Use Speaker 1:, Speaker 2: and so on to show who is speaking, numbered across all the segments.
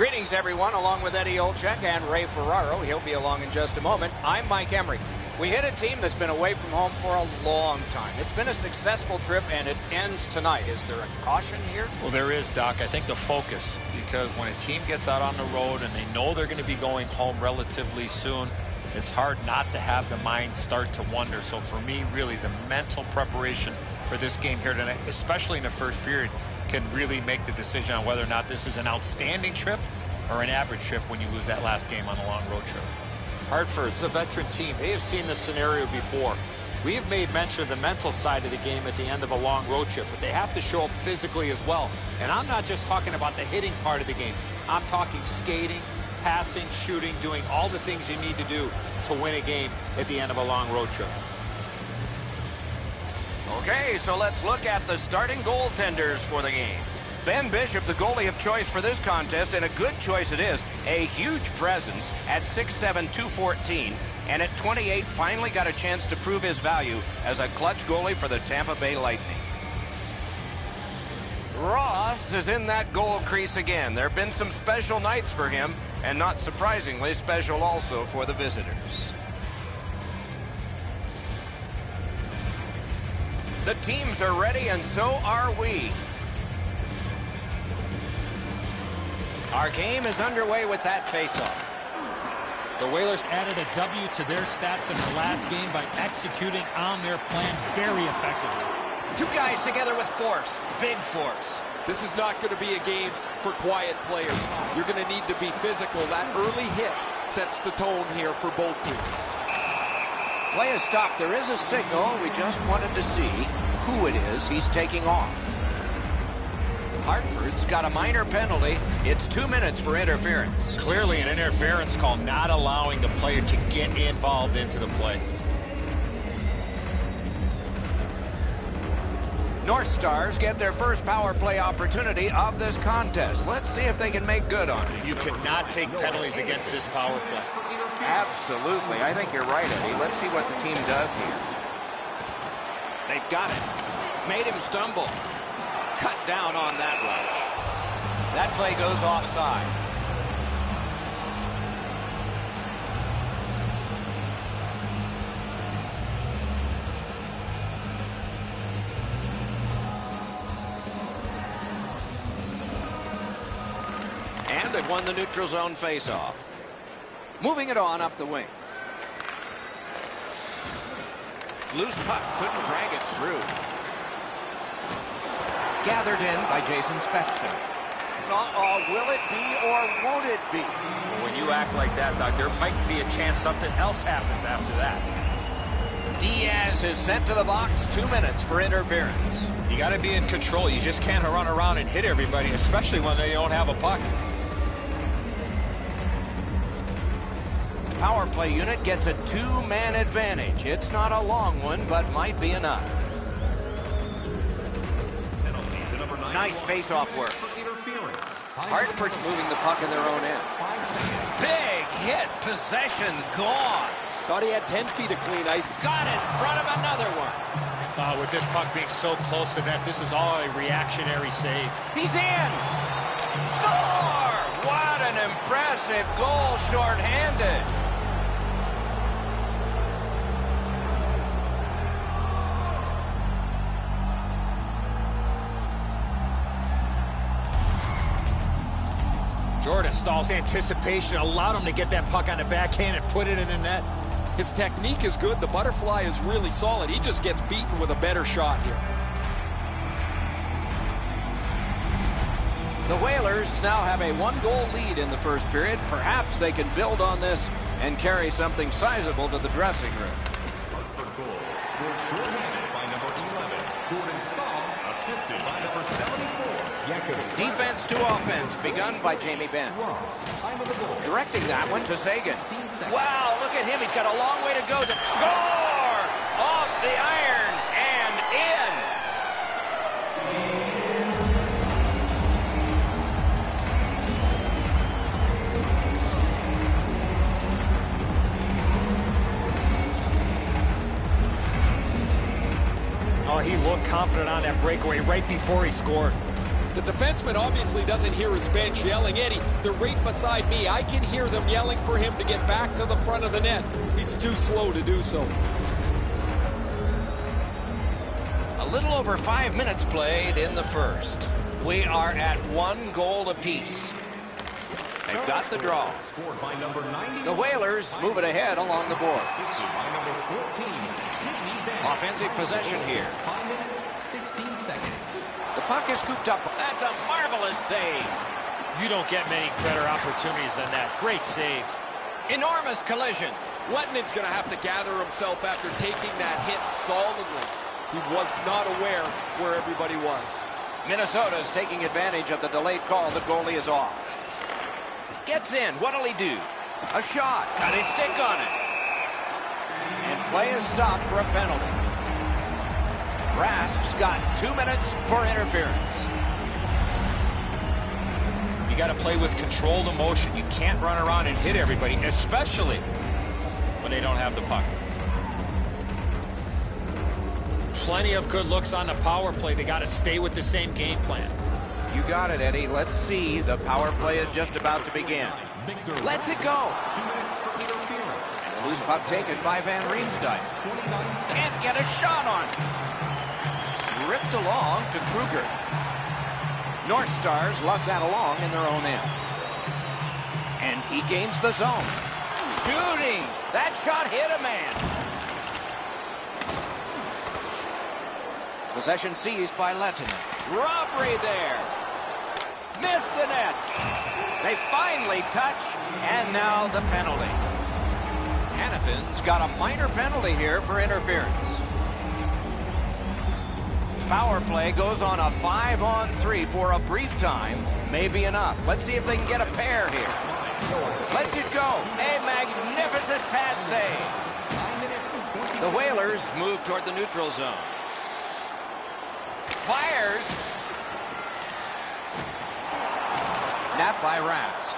Speaker 1: Greetings, everyone, along with Eddie Olczyk and Ray Ferraro. He'll be along in just a moment. I'm Mike Emery. We hit a team that's been away from home for a long time. It's been a successful trip, and it ends tonight. Is there a caution here?
Speaker 2: Well, there is, Doc. I think the focus, because when a team gets out on the road and they know they're going to be going home relatively soon, it's hard not to have the mind start to wonder. So for me, really, the mental preparation for this game here tonight, especially in the first period, can really make the decision on whether or not this is an outstanding trip or an average trip when you lose that last game on a long road trip.
Speaker 3: Hartford's a veteran team. They have seen this scenario before. We have made mention of the mental side of the game at the end of a long road trip, but they have to show up physically as well. And I'm not just talking about the hitting part of the game. I'm talking skating, passing, shooting, doing all the things you need to do to win a game at the end of a long road trip.
Speaker 1: Okay, so let's look at the starting goaltenders for the game. Ben Bishop, the goalie of choice for this contest, and a good choice it is. A huge presence at 6'7", 214, and at 28 finally got a chance to prove his value as a clutch goalie for the Tampa Bay Lightning. Ross is in that goal crease again. There have been some special nights for him, and not surprisingly, special also for the visitors. The teams are ready, and so are we. Our game is underway with that faceoff.
Speaker 4: The Whalers added a W to their stats in their last game by executing on their plan very effectively.
Speaker 1: Two guys together with force, big force.
Speaker 5: This is not going to be a game for quiet players. You're going to need to be physical. That early hit sets the tone here for both teams.
Speaker 1: Play is stopped. There is a signal. We just wanted to see who it is he's taking off. Hartford's got a minor penalty. It's 2 minutes for interference.
Speaker 2: Clearly an interference call, not allowing the player to get involved into the play.
Speaker 1: North Stars get their first power play opportunity of this contest. Let's see if they can make good on it.
Speaker 2: You cannot take penalties against this power play.
Speaker 1: Absolutely. I think you're right, Eddie. Let's see what the team does here. They've got it. Made him stumble. Cut down on that rush. That play goes offside. And they've won the neutral zone faceoff. Moving it on up the wing. Loose puck, couldn't drag it through. Gathered in by Jason Spezza. Will it be or won't it be?
Speaker 2: When you act like that, Doc, there might be a chance something else happens after that.
Speaker 1: Diaz is sent to the box. 2 minutes for interference.
Speaker 2: You got to be in control. You just can't run around and hit everybody, especially when they don't have a puck.
Speaker 1: The power play unit gets a 2-man advantage. It's not a long one, but might be enough. Nice face-off work. Hartford's moving the puck in their own end. Big hit. Possession gone.
Speaker 5: Thought he had 10 feet of clean ice.
Speaker 1: Got it in front of another one.
Speaker 2: With this puck being so close to net, this is all a reactionary save.
Speaker 1: He's in. Score! What an impressive goal shorthanded.
Speaker 2: Jordan Stahl's anticipation allowed him to get that puck on the backhand and put it in the net.
Speaker 5: His technique is good. The butterfly is really solid. He just gets beaten with a better shot here.
Speaker 1: The Whalers now have a 1-goal lead in the first period. Perhaps they can build on this and carry something sizable to the dressing room.
Speaker 6: Hartford goal scored shorthanded by number 11, Jordan Stahl, assisted by number 74.
Speaker 1: Defense to offense, begun by Jamie Benn. Directing that one to Sagan. Wow, look at him. He's got a long way to go to score! Off the iron and in.
Speaker 2: Oh, he looked confident on that breakaway right before he scored.
Speaker 5: The defenseman obviously doesn't hear his bench yelling. Eddie, they're right beside me. I can hear them yelling for him to get back to the front of the net. He's too slow to do so.
Speaker 1: A little over 5 minutes played in the first. We are at 1 goal apiece. They've got the draw. The Whalers move it ahead along the board. Offensive possession here. The puck is scooped up. That's a marvelous save.
Speaker 2: You don't get many better opportunities than that. Great save.
Speaker 1: Enormous collision.
Speaker 5: Lettonen's going to have to gather himself after taking that hit solidly. He was not aware where everybody was.
Speaker 1: Minnesota's taking advantage of the delayed call. The goalie is off. Gets in. What'll he do? A shot. Got his stick on it. And play is stopped for a penalty. Rask's got 2 minutes for interference.
Speaker 2: You got to play with controlled emotion. You can't run around and hit everybody, especially when they don't have the puck. Plenty of good looks on the power play. They got to stay with the same game plan.
Speaker 1: You got it, Eddie. Let's see. The power play is just about to begin. Let's it go. And the loose puck taken by Van Riemsdyk. Can't get a shot on. Ripped along to Kruger. North Stars lug that along in their own end. And he gains the zone. Shooting. That shot hit a man. Possession seized by Lettinen. Robbery there. Missed the net. They finally touch, and now the penalty. Hannafin's got a minor penalty here for interference. Power play goes on a 5-on-3 for a brief time. May be enough. Let's see if they can get a pair here. Let's it go. A magnificent pad save. The Whalers move toward the neutral zone. Fires. Napped by Rask.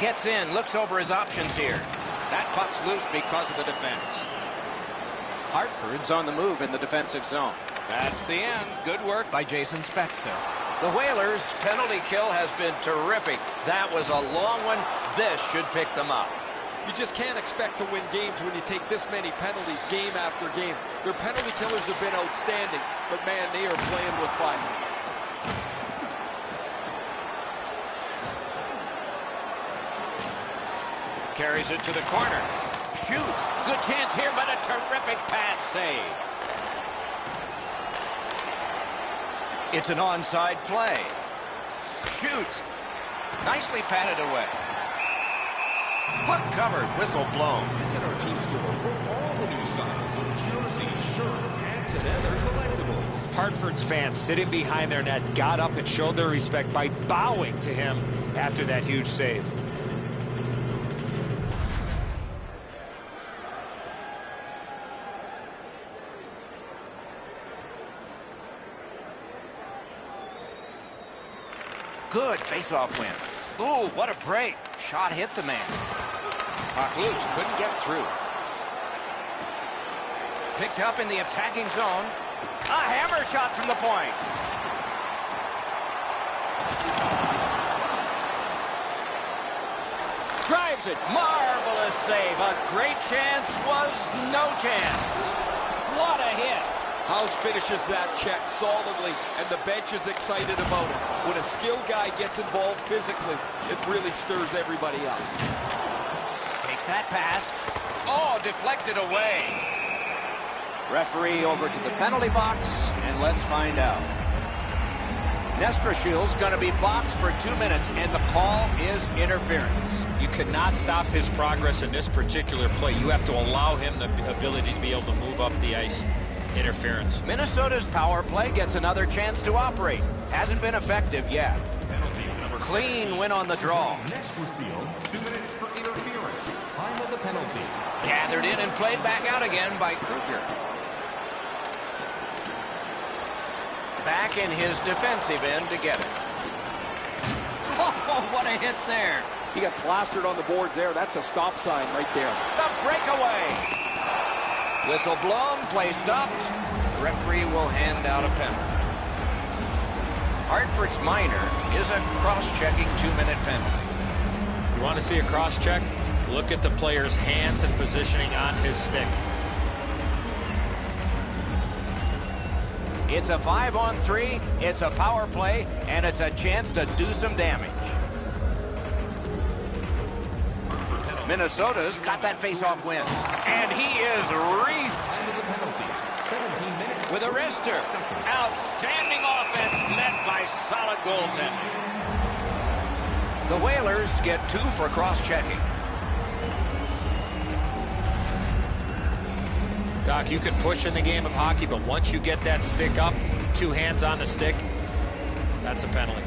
Speaker 1: Gets in, looks over his options here. That puck's loose because of the defense. Hartford's on the move in the defensive zone. That's the end. Good work by Jason Spezza. The Whalers' penalty kill has been terrific. That was a long one. This should pick them up.
Speaker 5: You just can't expect to win games when you take this many penalties game after game. Their penalty killers have been outstanding, but man, they are playing with fire.
Speaker 1: Carries it to the corner. Shoots. Good chance here, but a terrific pad save. It's an onside play. Shoots. Nicely patted away. Puck covered, whistle blown.
Speaker 6: Visit our team store for all the new styles of jerseys, shirts, hats, and other collectibles.
Speaker 2: Hartford's fans sitting behind their net got up and showed their respect by bowing to him after that huge save.
Speaker 1: Good face-off win. Ooh, what a break. Shot hit the man. Puck loose, couldn't get through. Picked up in the attacking zone. A hammer shot from the point. Drives it. Marvelous save. A great chance was no chance. What a hit.
Speaker 5: House finishes that check solidly, and the bench is excited about it. When a skilled guy gets involved physically, it really stirs everybody up.
Speaker 1: Takes that pass. Oh, deflected away. Referee over to the penalty box, and let's find out. Nestrashil's going to be boxed for 2 minutes, and the call is interference.
Speaker 2: You cannot stop his progress in this particular play. You have to allow him the ability to be able to move up the ice. Interference.
Speaker 1: Minnesota's power play gets another chance to operate. Hasn't been effective yet. Clean win on the draw.
Speaker 6: Next seal, 2 minutes for interference. Time of the penalty.
Speaker 1: Gathered in and played back out again by Kruger. Back in his defensive end to get it. Oh, what a hit there.
Speaker 5: He got plastered on the boards there. That's a stop sign right there.
Speaker 1: The breakaway. Whistle blown, play stopped. referee will hand out a penalty. Hartford's minor is a cross-checking 2-minute penalty.
Speaker 4: You want to see a cross-check? Look at the player's hands and positioning on his stick.
Speaker 1: It's a 5-on-3, it's a power play, and it's a chance to do some damage. Minnesota's got that face-off win, and he is reefed with a wrister. Outstanding offense met by solid goaltending. The Whalers get 2 for cross-checking.
Speaker 4: Doc, you can push in the game of hockey, but once you get that stick up, 2 hands on the stick, that's a penalty.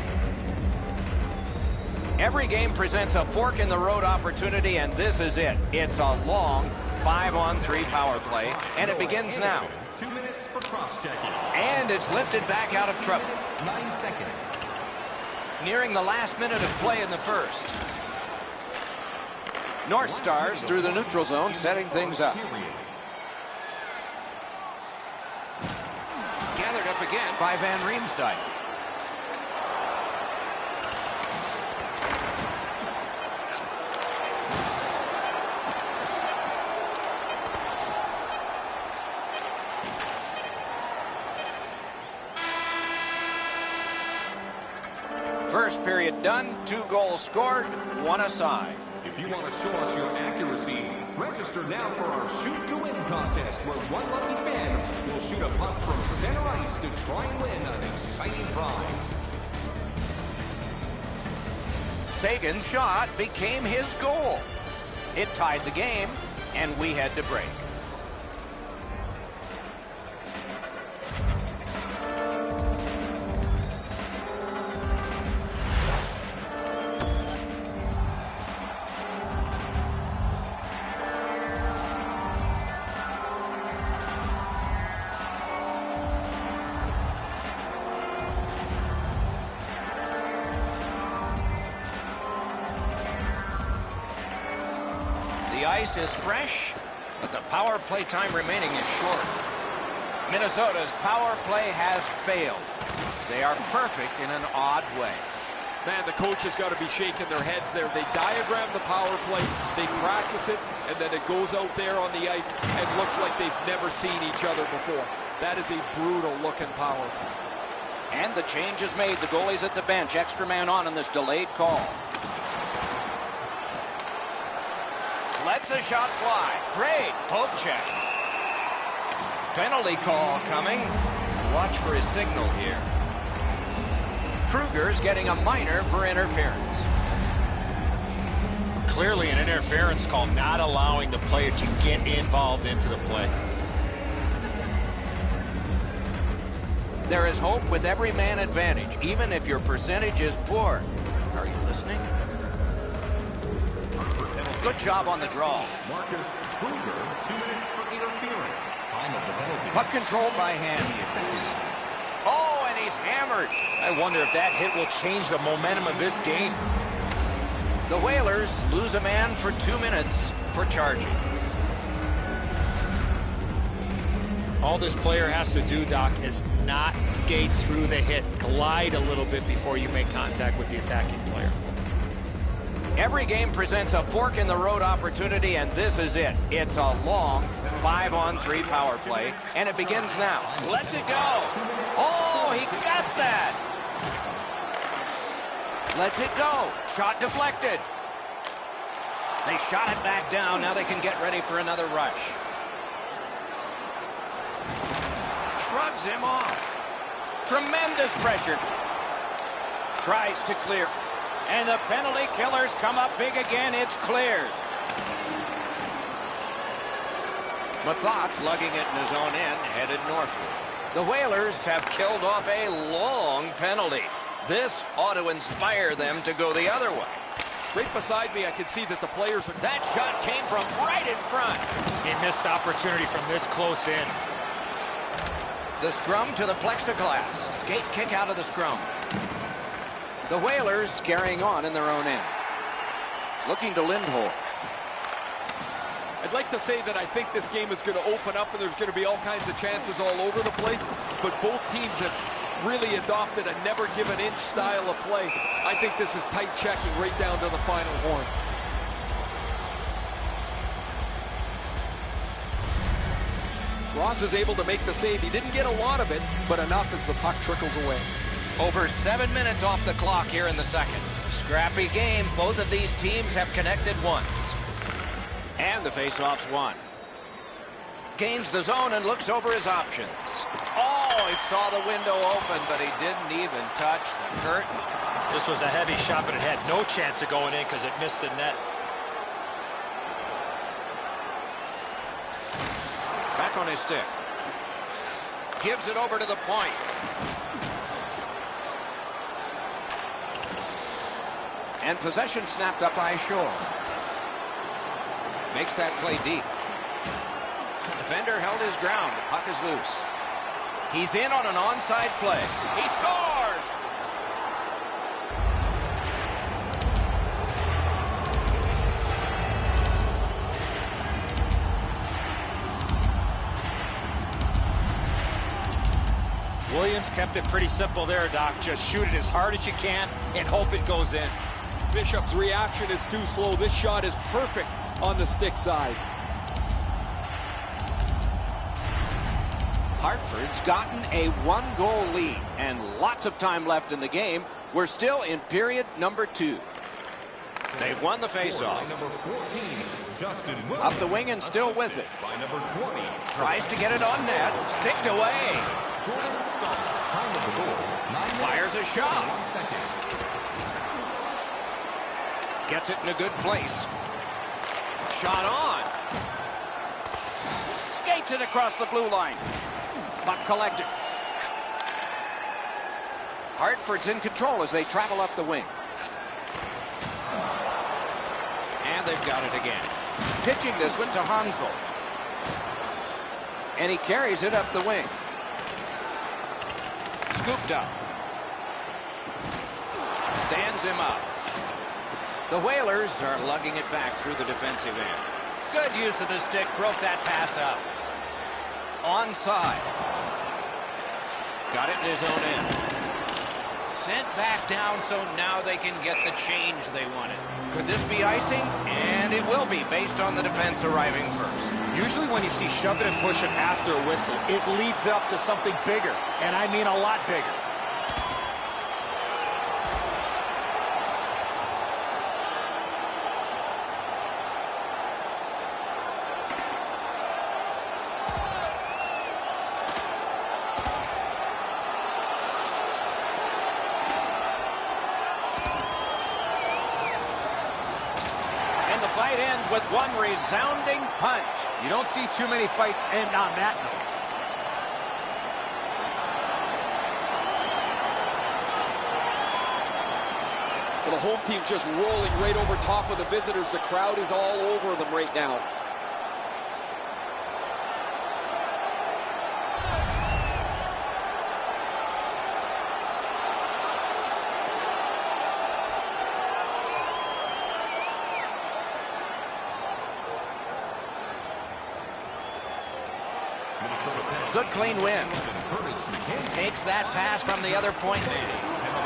Speaker 1: Every game presents a fork-in-the-road opportunity, and this is it. It's a long 5-on-3 power play, and it begins now.
Speaker 6: 2 minutes for cross-checking.
Speaker 1: And it's lifted back out of trouble.
Speaker 6: 9 seconds.
Speaker 1: Nearing the last minute of play in the first. North Stars through the neutral zone, setting things up. Gathered up again by Van Riemsdyk. First period done, 2 goals scored, 1 aside.
Speaker 6: If you want to show us your accuracy, register now for our Shoot to Win contest, where one lucky fan will shoot a puck from center ice to try and win an exciting prize.
Speaker 1: Sagan's shot became his goal. It tied the game, and we had to break. The ice is fresh, but the power play time remaining is short. Minnesota's power play has failed. They are perfect in an odd way.
Speaker 5: Man, the coach has got to be shaking their heads there. They diagram the power play, they practice it, and then it goes out there on the ice and looks like they've never seen each other before. That is a brutal-looking power play.
Speaker 1: And the change is made. The goalie's at the bench. Extra man on in this delayed call. Lets a shot fly. Great poke check. Penalty call coming. Watch for his signal here. Kruger's getting a minor for interference.
Speaker 4: Clearly an interference call, not allowing the player to get involved into the play.
Speaker 1: There is hope with every man advantage, even if your percentage is poor. Are you listening? Good job on the draw.
Speaker 6: Marcus Kruger, 2 minutes for interference. Time of the penalty.
Speaker 1: Puck controlled by Hammy. Oh, and he's hammered.
Speaker 4: I wonder if that hit will change the momentum of this game.
Speaker 1: The Whalers lose a man for 2 minutes for charging.
Speaker 4: All this player has to do, Doc, is not skate through the hit. Glide a little bit before you make contact with the attacking player.
Speaker 1: Every game presents a fork-in-the-road opportunity, and this is it. It's a long 5-on-3 power play, and it begins now. Let's it go. Oh, he got that. Lets it go. Shot deflected. They shot it back down. Now they can get ready for another rush. Shrugs him off. Tremendous pressure. Tries to clear. And the penalty killers come up big again. It's cleared. Mathot's lugging it in his own end, headed northward. The Whalers have killed off a long penalty. This ought to inspire them to go the other way.
Speaker 5: Right beside me, I can see that the players are...
Speaker 1: That shot came from right in front.
Speaker 4: A missed opportunity from this close in.
Speaker 1: The scrum to the plexiglass. Skate kick out of the scrum. The Whalers carrying on in their own end. Looking to Lindholm.
Speaker 5: I'd like to say that I think this game is going to open up and there's going to be all kinds of chances all over the place, but both teams have really adopted a never give an inch style of play. I think this is tight checking right down to the final horn. Ross is able to make the save. He didn't get a lot of it, but enough as the puck trickles away.
Speaker 1: Over 7 minutes off the clock here in the second. Scrappy game. Both of these teams have connected once. And the faceoff's won. Gains the zone and looks over his options. Oh, he saw the window open, but he didn't even touch the curtain.
Speaker 4: This was a heavy shot, but it had no chance of going in because it missed the net.
Speaker 1: Back on his stick. Gives it over to the point. And possession snapped up by Shore. Makes that play deep. Defender held his ground. The puck is loose. He's in on an onside play. He scores!
Speaker 4: Williams kept it pretty simple there, Doc. Just shoot it as hard as you can and hope it goes in.
Speaker 5: Bishop's reaction is too slow. This shot is perfect on the stick side.
Speaker 1: Hartford's gotten a 1-goal lead and lots of time left in the game. We're still in period number 2. They've won the faceoff. Up the wing and still with it. Tries to get it on net. Sticked away. Fires a shot. Gets it in a good place. Shot on. Skates it across the blue line. Puck collected. Hartford's in control as they travel up the wing. And they've got it again. Pitching this one to Hansel. And he carries it up the wing. Scooped up. Stands him up. The Whalers are lugging it back through the defensive end. Good use of the stick. Broke that pass up. Onside. Got it in his own end. Sent back down, so now they can get the change they wanted. Could this be icing? And it will be, based on the defense arriving first.
Speaker 4: Usually when you see shove it and push it after a whistle, it leads up to something bigger, and I mean a lot bigger.
Speaker 1: Fight ends with one resounding punch.
Speaker 4: You don't see too many fights end on that note.
Speaker 5: Well, the home team's just rolling right over top of the visitors. The crowd is all over them right now.
Speaker 1: Good clean win. Takes that pass from the other point man.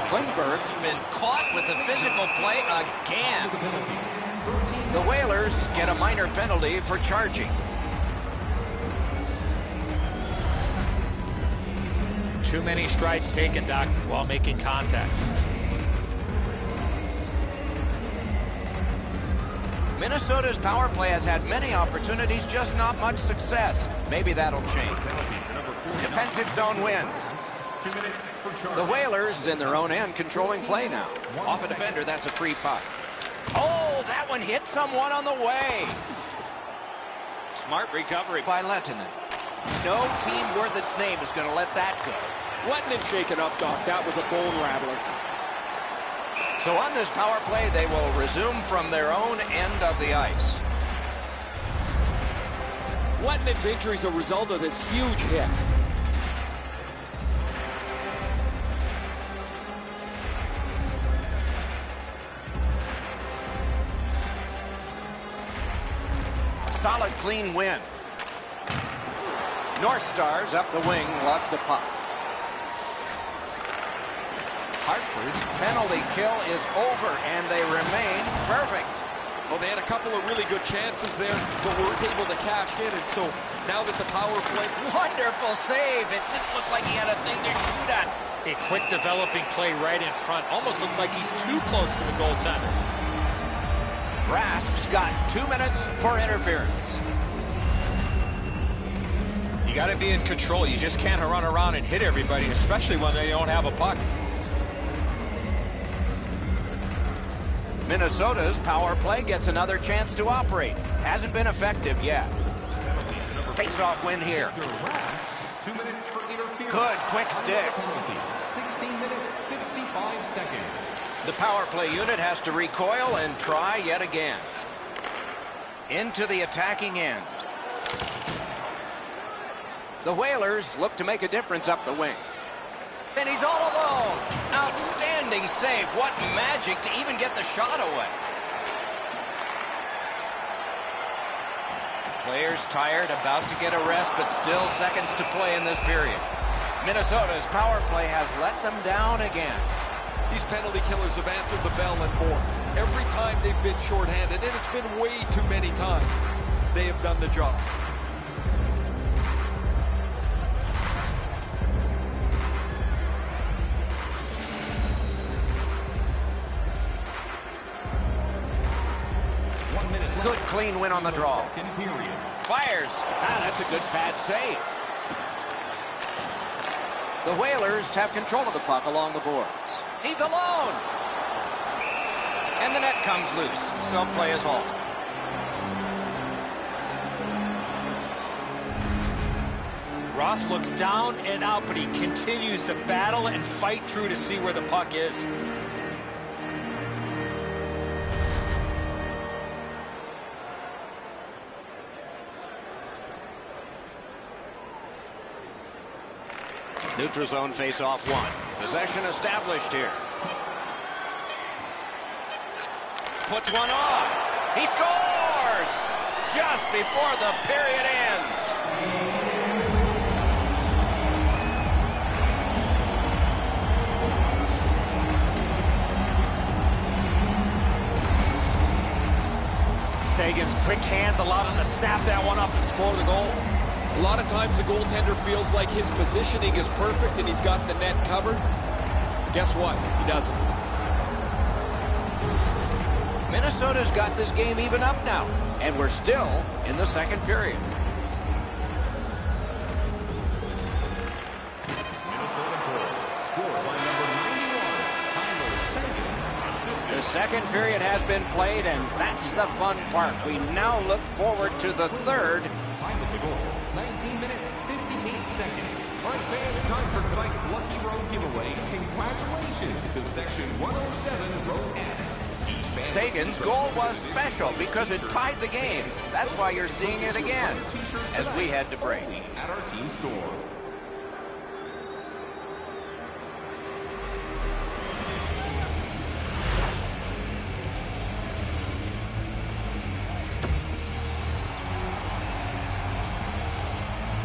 Speaker 1: Klingberg's been caught with a physical play again. The Whalers get a minor penalty for charging.
Speaker 4: Too many strides taken, Doc, while making contact.
Speaker 1: Minnesota's power play has had many opportunities, just not much success. Maybe that'll change. Defensive zone win. The Whalers in their own end controlling play now. Off a defender, that's a free puck. Oh, that one hit someone on the way. Smart recovery by Lehtinen. No team worth its name is going to let that go.
Speaker 5: Lehtinen shaken up, Doc. That was a bone rattler.
Speaker 1: So on this power play, they will resume from their own end of the ice.
Speaker 5: Lettinen's injury is a result of this huge hit.
Speaker 1: solid, clean win. North Stars up the wing, love the puck. Hartford's penalty kill is over, and they remain perfect.
Speaker 5: Well, they had a couple of really good chances there, but weren't able to cash in. And so now that the power play...
Speaker 1: Wonderful save. It didn't look like he had a thing to shoot at.
Speaker 4: A quick developing play right in front. Almost looks like he's too close to the goaltender.
Speaker 1: Rask's got 2 minutes for interference.
Speaker 4: You got to be in control. You just can't run around and hit everybody, especially when they don't have a puck.
Speaker 1: Minnesota's power play gets another chance to operate. Hasn't been effective yet. Face-off win here.
Speaker 6: 2 minutes for interference.
Speaker 1: Good, quick stick.
Speaker 6: 16 minutes, 55 seconds.
Speaker 1: The power play unit has to recoil and try yet again. Into the attacking end. The Whalers look to make a difference up the wing. And he's all alone. Outstanding save. What magic to even get the shot away. Players tired, about to get a rest, but still seconds to play in this period. Minnesota's power play has let them down again.
Speaker 5: These penalty killers have answered the bell and more. Every time they've been shorthanded, and it's been way too many times, they have done the job.
Speaker 1: Good clean win on the draw. Fires. That's a good pad save. The Whalers have control of the puck along the boards. He's alone. And the net comes loose, so play is halted.
Speaker 4: Ross looks down and out, but he continues to battle and fight through to see where the puck is.
Speaker 1: Neutral zone face-off one. Possession established here. Puts one on. He scores! Just before the period ends.
Speaker 4: Sagan's quick hands allowed him to snap that one off and score the goal.
Speaker 5: A lot of times the goaltender feels like his positioning is perfect and he's got the net covered. Guess what? He doesn't.
Speaker 1: Minnesota's got this game even up now, and we're still in the second period. The second period has been played, and that's the fun part. We now look forward to the third.
Speaker 6: Time of the goal, 19 minutes, 58 seconds. All right, fans, time for tonight's Lucky Row giveaway. Congratulations to Section 107, Row F.
Speaker 1: Sagan's goal was special because it tied the game. That's why you're seeing it again as we head to break.
Speaker 6: At our team store.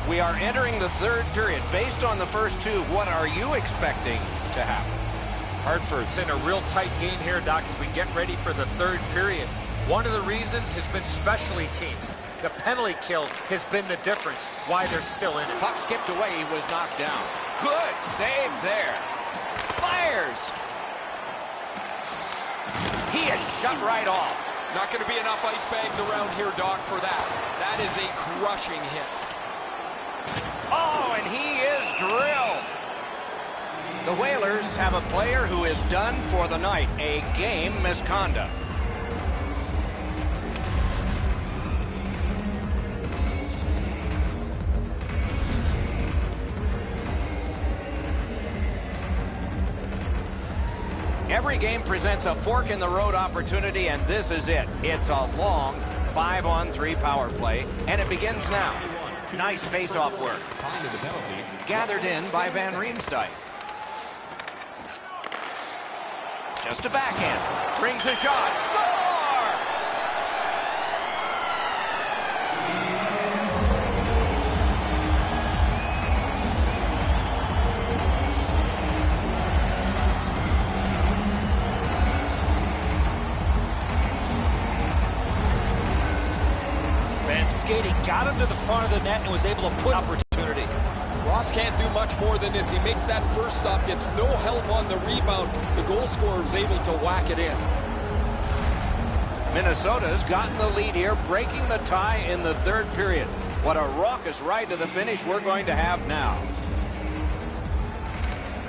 Speaker 1: We are entering the third period. Based on the first two, what are you expecting to happen?
Speaker 4: Hartford's in a real tight game here, Doc, as we get ready for the third period. One of the reasons has been specialty teams. The penalty kill has been the difference why they're still in it.
Speaker 1: Puck skipped away. He was knocked down. Good save there. Fires. He is shut right off.
Speaker 5: Not going to be enough ice bags around here, Doc, for that. That is a crushing hit.
Speaker 1: Oh, and he is drilled. The Whalers have a player who is done for the night. A game misconduct. Every game presents a fork-in-the-road opportunity, and this is it. It's a long 5-on-3 power play, and it begins now. Nice face-off work. Gathered in by Van Riemsdyk. Just a backhand. Brings a shot. Score!
Speaker 3: got him to the front of the net and was able to put opportunity.
Speaker 5: Ross can't do much more than this. He makes that first stop, gets no help on the rebound. The goal scorer is able to whack it in.
Speaker 1: Minnesota's gotten the lead here, breaking the tie in the third period. What a raucous ride to the finish we're going to have now.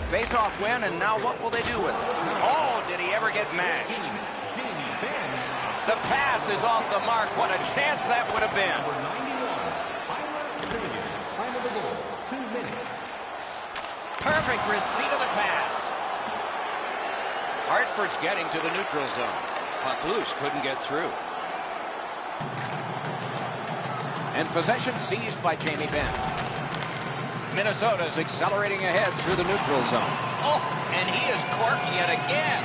Speaker 1: Face-off win, and now what will they do with it? Oh, did he ever get mashed? The pass is off the mark. What a chance that would have been.
Speaker 6: Time of the goal, 2 minutes.
Speaker 1: Perfect receipt of the pass. Hartford's getting to the neutral zone. Puck loose, couldn't get through. And possession seized by Jamie Benn. Minnesota's accelerating ahead through the neutral zone. Oh, and he is corked yet again.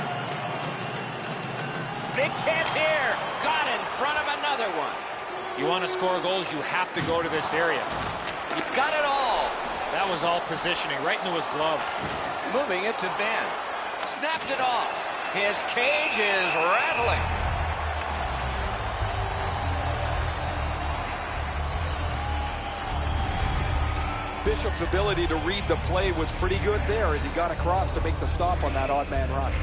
Speaker 1: Big chance here. Got in front of another one.
Speaker 3: You want to score goals, you have to go to this area.
Speaker 1: He got it all.
Speaker 3: That was all positioning, right into his glove.
Speaker 1: Moving it to Ben. Snapped it off. His cage is rattling.
Speaker 5: Bishop's ability to read the play was pretty good there as he got across to make the stop on that odd man rush.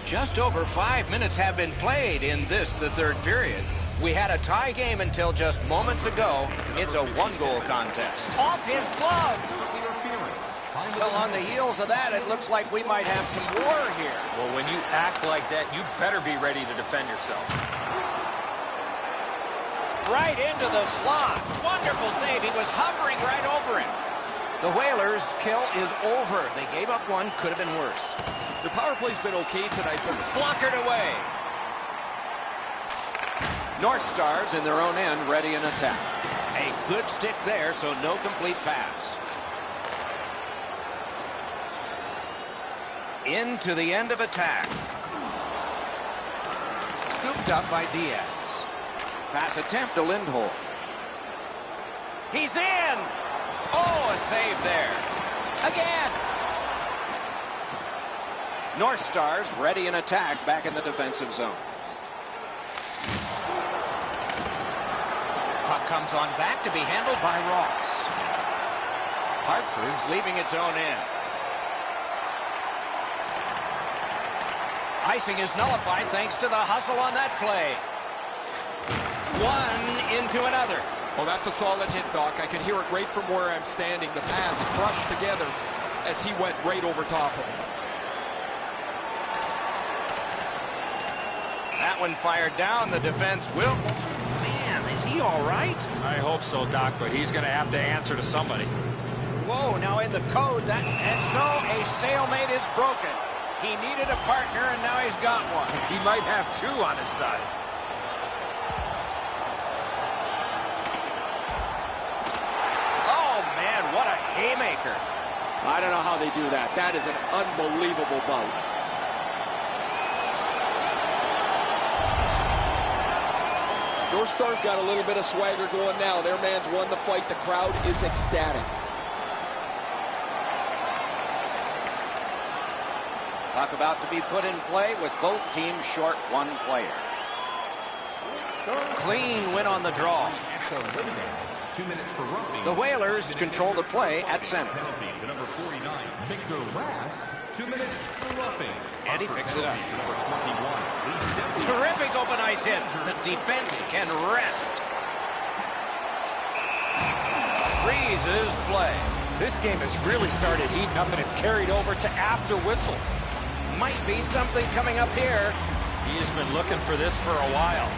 Speaker 1: Just over 5 minutes have been played in this, the third period. We had a tie game until just moments ago. It's a one-goal contest. Off his glove. Well, on the heels of that, it looks like we might have some war here.
Speaker 3: Well, when you act like that, you better be ready to defend yourself.
Speaker 1: Right into the slot. Wonderful save. He was hovering right over him. The Whalers' kill is over. They gave up one. Could have been worse.
Speaker 5: The power play's been okay tonight, but
Speaker 1: Blockered away. North Stars in their own end, ready in attack. A good stick there, so no complete pass. Into the end of attack. Scooped up by Diaz. Pass attempt to Lindholm. He's in! Oh, a save there. Again! North Stars ready in attack back in the defensive zone. Puck comes on back to be handled by Ross. Hartford's leaving its own end. Icing is nullified thanks to the hustle on that play. One into another.
Speaker 5: well, that's a solid hit, Doc. I can hear it right from where I'm standing. The pads crushed together as he went right over top of him.
Speaker 1: That one fired down. The defense will. Man, is he all right?
Speaker 3: I hope so, Doc, but he's going to have to answer to somebody.
Speaker 1: Whoa, now in the code, and so a stalemate is broken. He needed a partner, and now he's got one.
Speaker 3: He might have two on his side.
Speaker 1: Oh, man, what a haymaker.
Speaker 5: I don't know how they do that. That is an unbelievable bout. North Star's got a little bit of swagger going now. Their man's won the fight. The crowd is ecstatic.
Speaker 1: Puck about to be put in play with both teams short one player. Clean win on the draw.
Speaker 6: 2 minutes for roughing.
Speaker 1: The Whalers control the play at center.
Speaker 6: Penalty to number 49, Victor Rask. 2 minutes for roughing.
Speaker 1: And he picks it up.
Speaker 6: Number 21.
Speaker 1: Terrific open ice hit. The defense can rest. Freezes play.
Speaker 3: This game has really started heating up, and it's carried over to after whistles.
Speaker 1: Might be something coming up here.
Speaker 3: He has been looking for this for a while.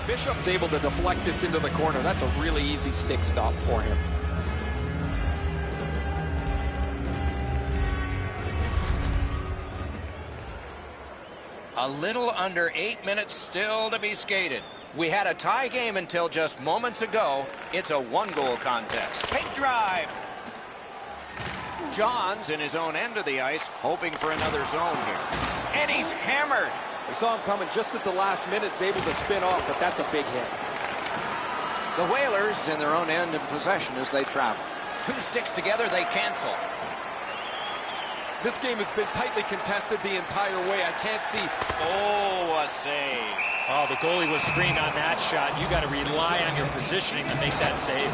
Speaker 5: Bishop's able to deflect this into the corner. That's a really easy stick stop for him.
Speaker 1: A little under 8 minutes still to be skated. We had a tie game until just moments ago. It's a one-goal contest. Big drive. John's in his own end of the ice, hoping for another zone here. And he's hammered.
Speaker 5: I saw him coming just at the last minute. He's able to spin off, but that's a big hit.
Speaker 1: The Whalers in their own end in possession as they travel. Two sticks together, they cancel.
Speaker 5: This game has been tightly contested the entire way. I can't see.
Speaker 1: Oh, a save.
Speaker 3: Oh, the goalie was screened on that shot. You got to rely on your positioning to make that save.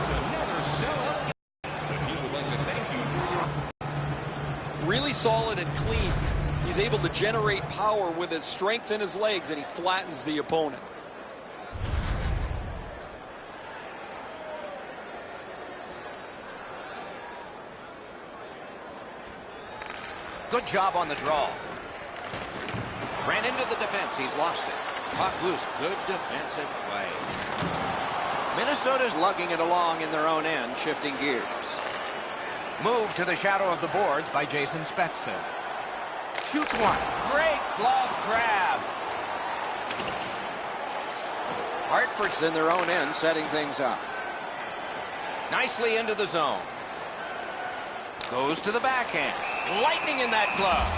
Speaker 5: Really solid and clean. He's able to generate power with his strength in his legs, and he flattens the opponent.
Speaker 1: Good job on the draw. Ran into the defense. He's lost it. Puck loose. Good defensive play. Minnesota's lugging it along in their own end, shifting gears. Move to the shadow of the boards by Jason Spezza. Shoots one. Great glove grab. Hartford's in their own end, setting things up. Nicely into the zone. Goes to the backhand. Lightning in that glove.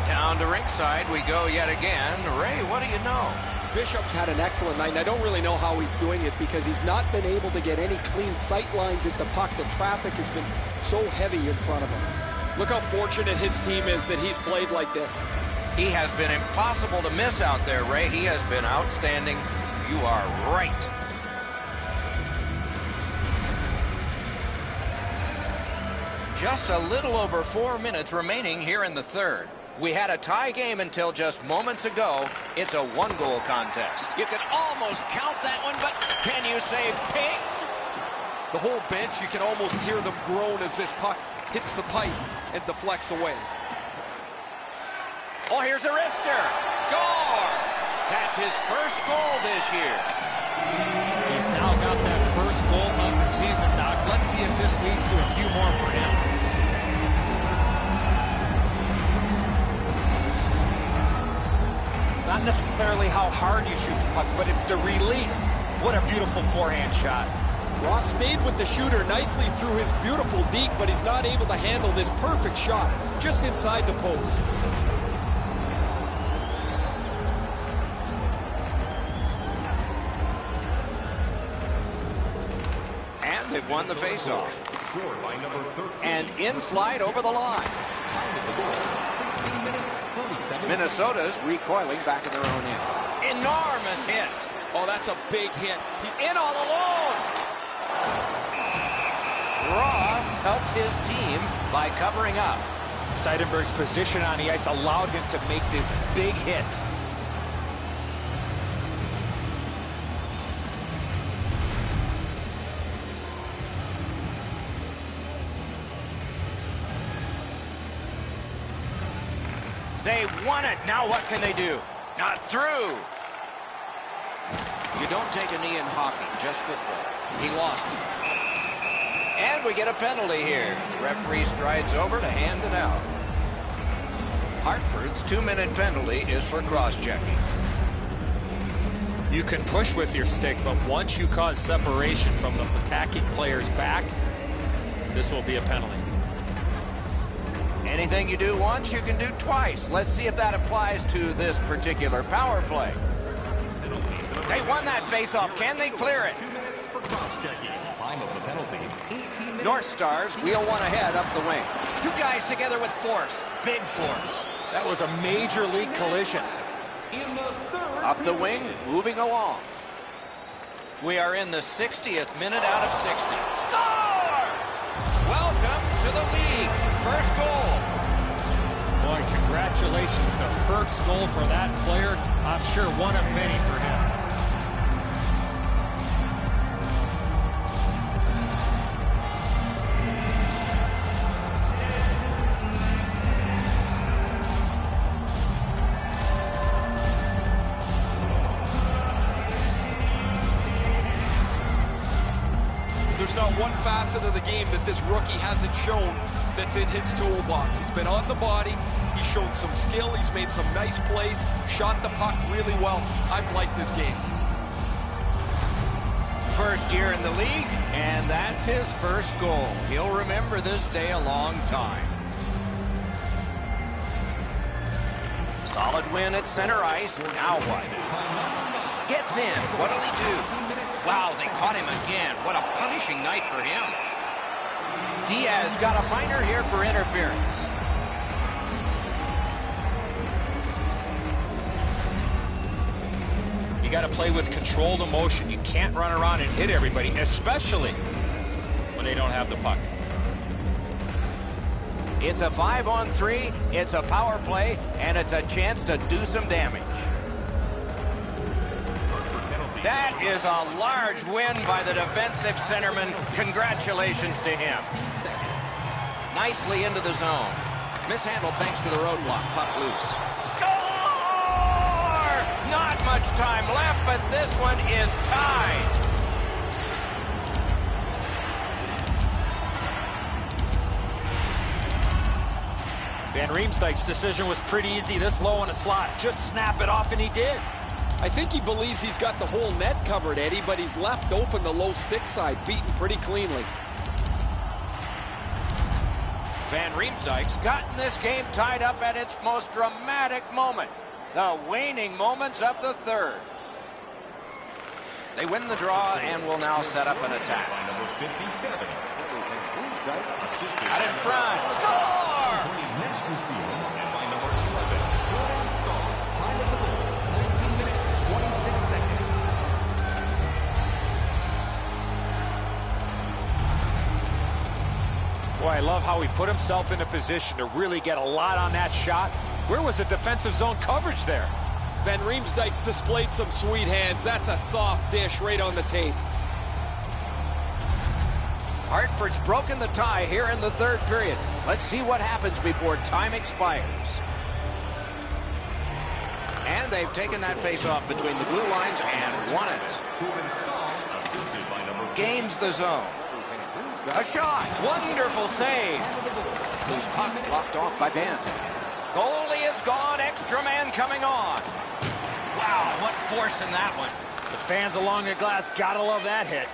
Speaker 1: Down to rinkside we go yet again. Ray, what do you know?
Speaker 5: Bishop's had an excellent night, and I don't really know how he's doing it because he's not been able to get any clean sight lines at the puck. The traffic has been so heavy in front of him. Look how fortunate his team is that he's played like this.
Speaker 1: He has been impossible to miss out there, Ray. He has been outstanding. You are right. Just a little over 4 minutes remaining here in the third. We had a tie game until just moments ago. It's a one-goal contest. You can almost count that one, but can you say ping?
Speaker 5: The whole bench, you can almost hear them groan as this puck hits the pipe and deflects away.
Speaker 1: Oh, here's a wrister. Score! That's his first goal this year.
Speaker 3: He's now got that first goal of the season, Doc. Let's see if this leads to a few more for him. It's not necessarily how hard you shoot the puck, but it's the release. What a beautiful forehand shot.
Speaker 5: Ross stayed with the shooter nicely through his beautiful deke, but he's not able to handle this perfect shot just inside the post.
Speaker 1: And they've won the faceoff. And in flight over the line. Minnesota's recoiling back in their own end. Enormous hit.
Speaker 5: Oh, that's a big hit.
Speaker 1: He's in all alone. Ross helps his team by covering up.
Speaker 3: Seidenberg's position on the ice allowed him to make this big hit.
Speaker 1: They won it. Now what can they do? Not through. You don't take a knee in hockey, just football. He lost it. And we get a penalty here. The referee strides over to hand it out. Hartford's 2-minute penalty is for cross-checking.
Speaker 3: You can push with your stick, but once you cause separation from the attacking player's back, this will be a penalty.
Speaker 1: Anything you do once, you can do twice. Let's see if that applies to this particular power play. They won that faceoff. Can they clear it? North Stars wheel one ahead up the wing. Two guys together with force. Big force.
Speaker 3: That was a major league collision.
Speaker 1: Up the wing, moving along. We are in the 60th minute out of 60. Score! Welcome to the league. First goal.
Speaker 3: Boy, congratulations. The first goal for that player. I'm sure one of many for him.
Speaker 5: There's not one facet of the game that this rookie hasn't shown that's in his toolbox. He's been on the body. He's shown some skill. He's made some nice plays. Shot the puck really well. I've liked this game.
Speaker 1: First year in the league, and that's his first goal. He'll remember this day a long time. Solid win at center ice. Now what? Gets in. What'll he do? Wow, they caught him again. What a punishing night for him. Diaz got a minor here for interference.
Speaker 3: You got to play with controlled emotion. You can't run around and hit everybody, especially when they don't have the puck.
Speaker 1: It's a 5-on-3, it's a power play, and it's a chance to do some damage. That is a large win by the defensive centerman. Congratulations to him. Nicely into the zone. Mishandled thanks to the roadblock. Puck loose. Score! Not much time left, but this one is tied.
Speaker 3: Van Riemsdyk's decision was pretty easy this low in a slot. Just snap it off, and he did.
Speaker 5: I think he believes he's got the whole net covered, Eddie, but he's left open the low stick side, beaten pretty cleanly.
Speaker 1: Van Riemsdyk's gotten this game tied up at its most dramatic moment. The waning moments of the third. They win the draw and will now set up an attack. Out in front. Score!
Speaker 3: Boy, I love how he put himself in a position to really get a lot on that shot. Where was the defensive zone coverage there?
Speaker 5: Van Riemsdyk's displayed some sweet hands. That's a soft dish right on the tape.
Speaker 1: Hartford's broken the tie here in the third period. Let's see what happens before time expires. And they've taken that face-off between the blue lines and won it. Gains the zone. A shot. Wonderful save. Loose puck blocked off by Ben. Goalie is gone. Extra man coming on. Wow, what force in that one.
Speaker 3: The fans along the glass gotta love that hit.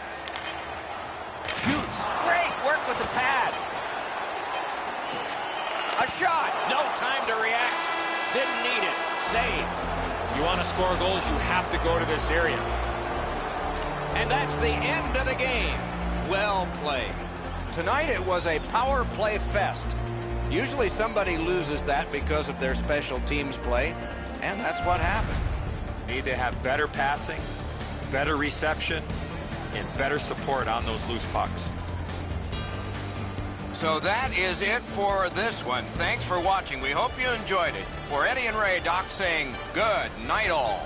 Speaker 1: Shoots. Great work with the pad. A shot. No time to react. Didn't need it. Save.
Speaker 3: You want to score goals, you have to go to this area.
Speaker 1: And that's the end of the game. Well played. Tonight it was a power play fest. Usually somebody loses that because of their special teams play, and that's what happened.
Speaker 3: Need to have better passing, better reception, and better support on those loose pucks.
Speaker 1: So that is it for this one. Thanks for watching. We hope you enjoyed it. For Eddie and Ray, Doc saying good night all.